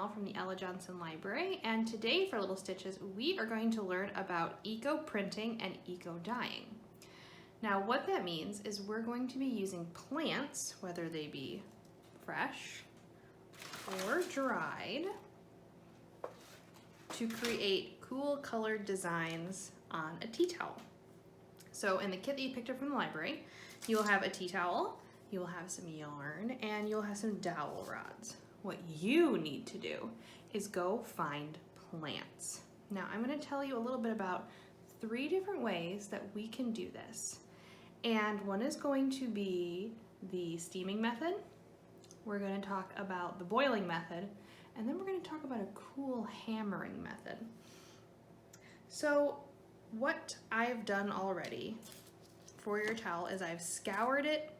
Dowel from the Ella Johnson Library, and today for Little Stitches we are going to learn about eco-printing and eco-dyeing. Now what that means is we're going to be using plants, whether they be fresh or dried, to create cool colored designs on a tea towel. So in the kit that you picked up from the library, you'll have a tea towel, you'll have some yarn, and you'll have some dowel rods. What you need to do is go find plants. Now I'm going to tell you a little bit about 3 different ways that we can do this. And one is going to be the steaming method. We're going to talk about the boiling method, and then we're going to talk about a cool hammering method. So what I've done already for your towel is I've scoured it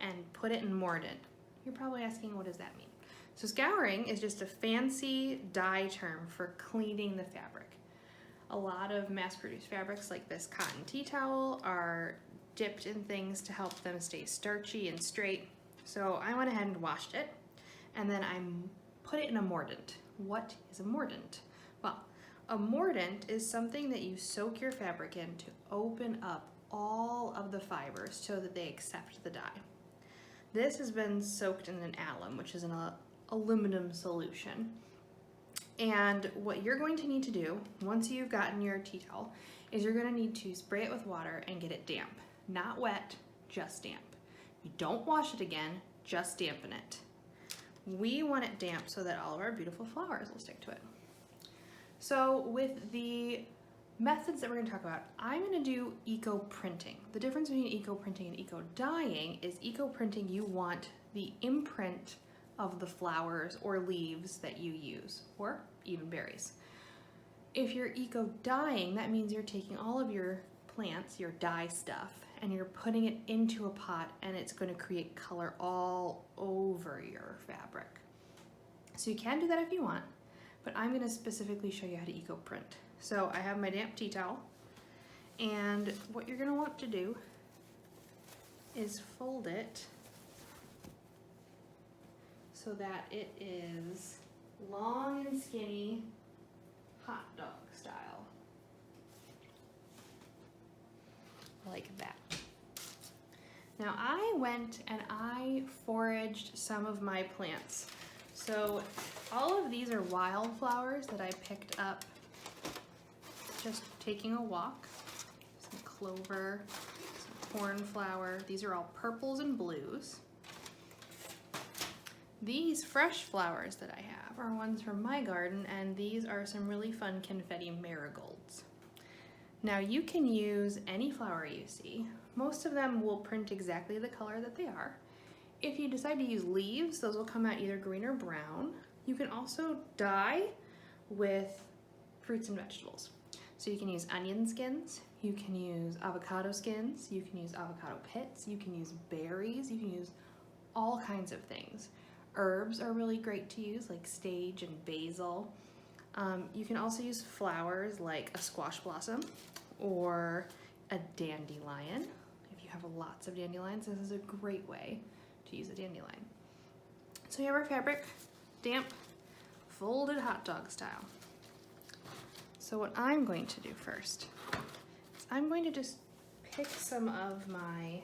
and put it in mordant. You're probably asking, what does that mean? So scouring is just a fancy dye term for cleaning the fabric. A lot of mass-produced fabrics like this cotton tea towel are dipped in things to help them stay starchy and straight. So I went ahead and washed it, and then I put it in a mordant. What is a mordant? Well, a mordant is something that you soak your fabric in to open up all of the fibers so that they accept the dye. This has been soaked in an alum, which is an aluminum solution. And what you're going to need to do, once you've gotten your tea towel, is you're going to need to spray it with water and get it damp. Not wet, just damp. You don't wash it again, just dampen it. We want it damp so that all of our beautiful flowers will stick to it. So with the methods that we're going to talk about, I'm going to do eco-printing. The difference between eco-printing and eco-dyeing is eco-printing, you want the imprint of the flowers or leaves that you use, or even berries. If you're eco-dyeing, that means you're taking all of your plants, your dye stuff, and you're putting it into a pot, and it's going to create color all over your fabric. So you can do that if you want, but I'm going to specifically show you how to eco-print. So I have my damp tea towel, and what you're going to want to do is fold it so that it is long and skinny, hot dog style, like that. Now I went and I foraged some of my plants. So all of these are wildflowers that I picked up just taking a walk. Some clover, some cornflower. These are all purples and blues. These fresh flowers that I have are ones from my garden, and these are some really fun confetti marigolds. Now you can use any flower you see. Most of them will print exactly the color that they are. If you decide to use leaves, those will come out either green or brown. You can also dye with fruits and vegetables. So you can use onion skins, you can use avocado skins, you can use avocado pits, you can use berries, you can use all kinds of things. Herbs are really great to use, like sage and basil. You can also use flowers like a squash blossom or a dandelion. If you have lots of dandelions, this is a great way to use a dandelion. So you have our fabric, damp, folded hot dog style. So what I'm going to do first is I'm going to just pick some of my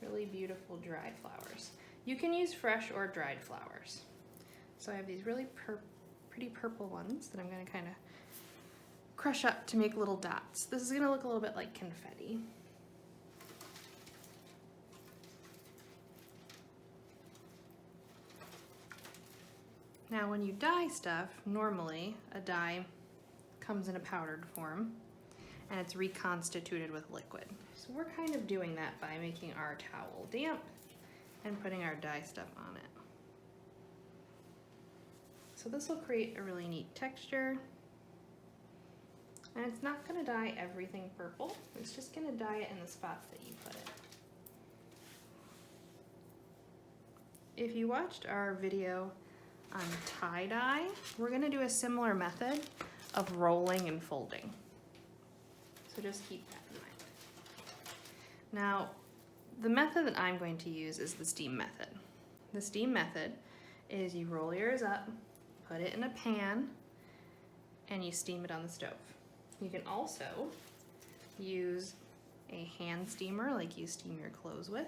really beautiful dried flowers. You can use fresh or dried flowers. So I have these really pretty purple ones that I'm going to kind of crush up to make little dots. This is going to look a little bit like confetti. Now when you dye stuff, normally a dye comes in a powdered form and it's reconstituted with liquid. So we're kind of doing that by making our towel damp and putting our dye stuff on it. So this will create a really neat texture. And it's not going to dye everything purple, it's just going to dye it in the spots that you put it. If you watched our video on tie-dye, we're going to do a similar method of rolling and folding. So just keep that in mind. Now, the method that I'm going to use is the steam method. The steam method is you roll yours up put it in a pan, and you steam it on the stove. You can also use a hand steamer like you steam your clothes with.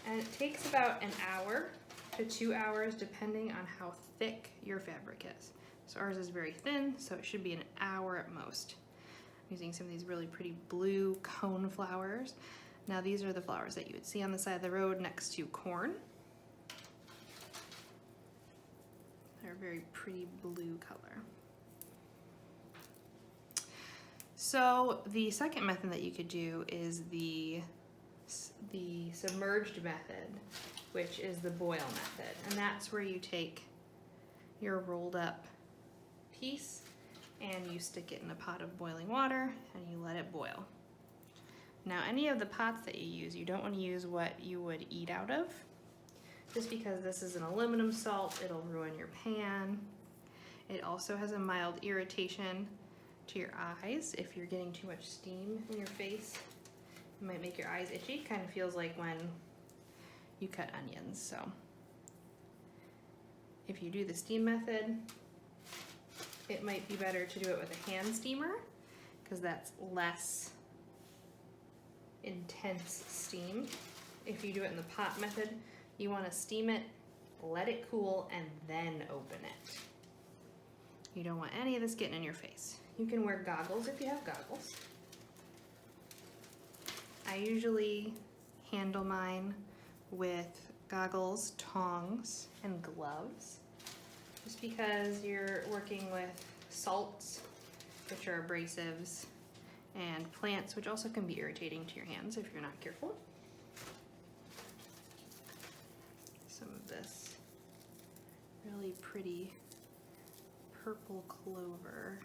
And it takes about an hour to 2 hours depending on how thick your fabric is. So ours is very thin, so it should be an hour at most. I'm using some of these really pretty blue cone flowers. Now these are the flowers that you would see on the side of the road next to corn. They're a very pretty blue color. So the second method that you could do is the submerged method, which is the boil method. And that's where you take your rolled up piece and you stick it in a pot of boiling water and you let it boil. Now any of the pots that you use, you don't want to use what you would eat out of. Just because this is an aluminum salt, it'll ruin your pan. It also has a mild irritation to your eyes if you're getting too much steam in your face. It might make your eyes itchy. Kind of feels like when you cut onions. So if you do the steam method, it might be better to do it with a hand steamer because that's less intense steam. If you do it in the pot method, you want to steam it, let it cool, and then open it. You don't want any of this getting in your face. You can wear goggles if you have goggles. I usually handle mine with goggles, tongs, and gloves, just because you're working with salts, which are abrasives, and plants, which also can be irritating to your hands if you're not careful. Some of this really pretty purple clover.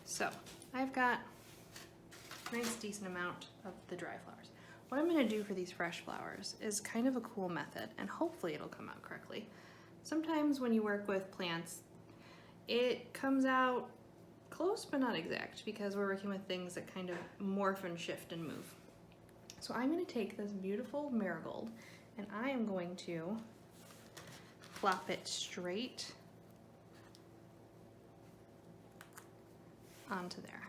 So I've got a nice decent amount of the dry flowers. What I'm going to do for these fresh flowers is kind of a cool method, and hopefully it'll come out correctly. Sometimes when you work with plants, it comes out close but not exact because we're working with things that kind of morph and shift and move. So I'm going to take this beautiful marigold and I am going to plop it straight onto there.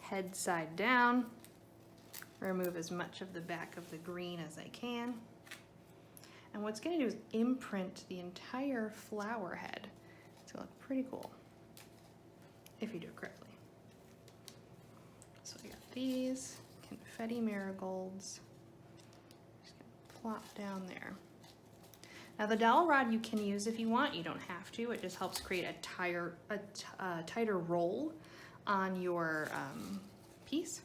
Head side down, remove as much of the back of the green as I can. And what's going to do is imprint the entire flower head. It's going to look pretty cool if you do it correctly. So I got these confetti marigolds. Just going to plop down there. Now the dowel rod you can use if you want. You don't have to. It just helps create a tighter roll on your piece.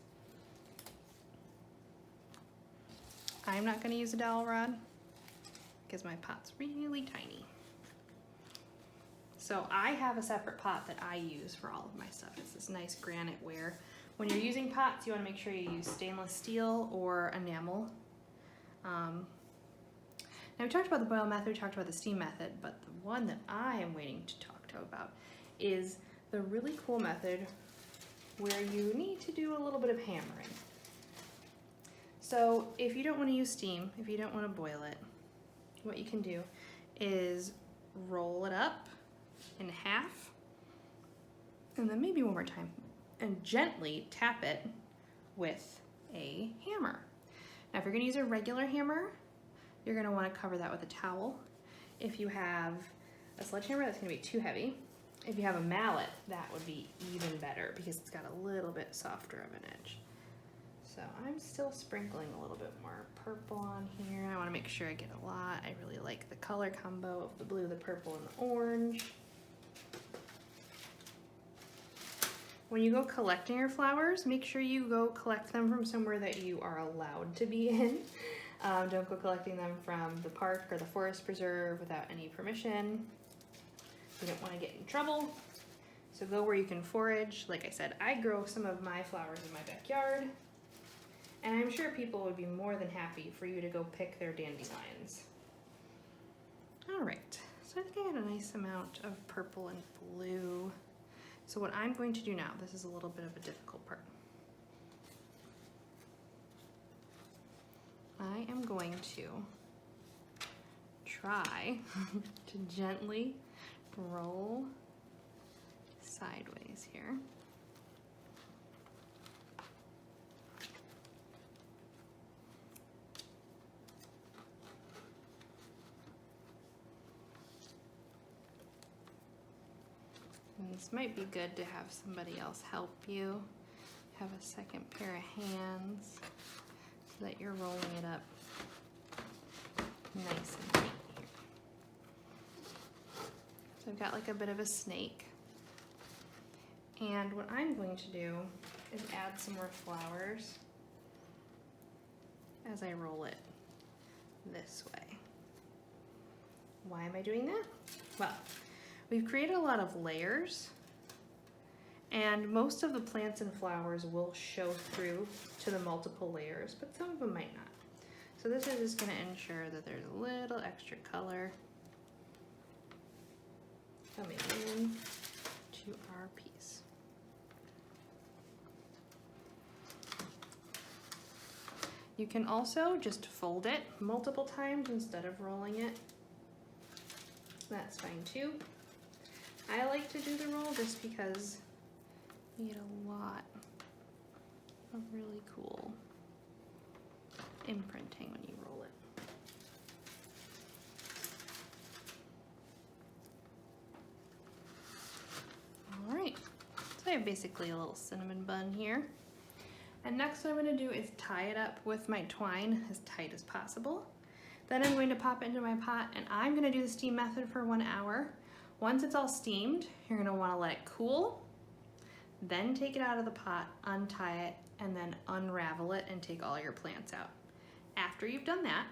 I'm not going to use a dowel rod because my pot's really tiny. So I have a separate pot that I use for all of my stuff. It's this nice granite ware. When you're using pots, you want to make sure you use stainless steel or enamel. Now we talked about the boil method, we talked about the steam method, but the one that I am waiting to talk to about is the really cool method where you need to do a little bit of hammering. So if you don't want to use steam, if you don't want to boil it, what you can do is roll it up in half, and then maybe one more time, and gently tap it with a hammer. Now if you're going to use a regular hammer, you're going to want to cover that with a towel. If you have a sledgehammer, that's going to be too heavy. If you have a mallet, that would be even better because it's got a little bit softer of an edge. So I'm still sprinkling a little bit more purple on here. I want to make sure I get a lot. I really like the color combo of the blue, the purple, and the orange. When you go collecting your flowers, make sure you go collect them from somewhere that you are allowed to be in. Don't go collecting them from the park or the forest preserve without any permission. You don't want to get in trouble. So go where you can forage. Like I said, I grow some of my flowers in my backyard. And I'm sure people would be more than happy for you to go pick their dandelions. All right, so I think I got a nice amount of purple and blue. So what I'm going to do now, this is a little bit of a difficult part. I am going to try to gently roll sideways here. And this might be good to have somebody else help you. Have a second pair of hands so that you're rolling it up nice and neat here. So I've got like a bit of a snake. And what I'm going to do is add some more flowers as I roll it this way. Why am I doing that? Well, we've created a lot of layers, and most of the plants and flowers will show through to the multiple layers, but some of them might not. So this is just going to ensure that there's a little extra color coming in to our piece. You can also just fold it multiple times instead of rolling it. That's fine too. I like to do the roll just because you get a lot of really cool imprinting when you roll it. All right, so I have basically a little cinnamon bun here. And next what I'm going to do is tie it up with my twine as tight as possible. Then I'm going to pop it into my pot, and I'm going to do the steam method for 1 hour. Once it's all steamed, you're going to want to let it cool, then take it out of the pot, untie it, and then unravel it and take all your plants out. After you've done that,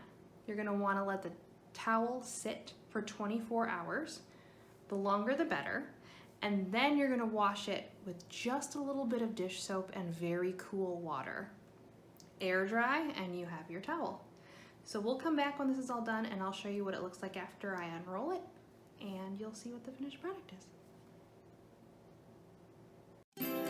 you're going to want to let the towel sit for 24 hours. The longer the better. And then you're going to wash it with just a little bit of dish soap and very cool water. Air dry, and you have your towel. So we'll come back when this is all done, and I'll show you what it looks like after I unroll it, and you'll see what the finished product is.